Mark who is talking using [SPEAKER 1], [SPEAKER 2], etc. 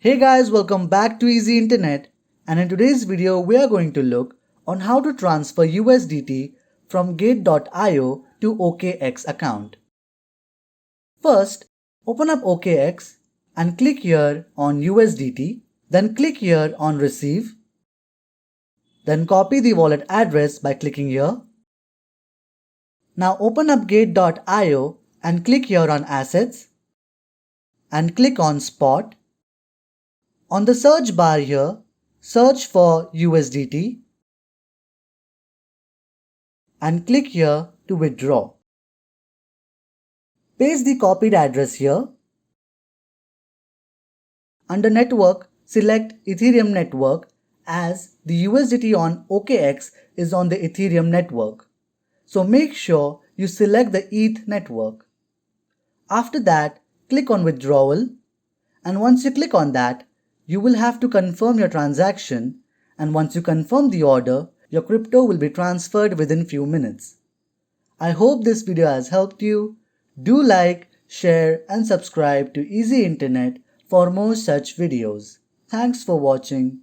[SPEAKER 1] Hey guys, welcome back to Easy Internet, and in today's video we are going to look on how to transfer USDT from Gate.io to OKX account. First, open up OKX and click here on USDT, then click here on Receive, then copy the wallet address by clicking here. Now open up Gate.io and click here on Assets and click on Spot. On the search bar here, search for USDT and click here to withdraw. Paste the copied address here. Under Network, select Ethereum network as the USDT on OKX is on the Ethereum network. So make sure you select the ETH network. After that, click on Withdrawal, and once you click on that, you will have to confirm your transaction, and once you confirm the order, your crypto will be transferred within few minutes. I hope this video has helped you. Do like, share and subscribe to Easy Internet for more such videos. Thanks for watching.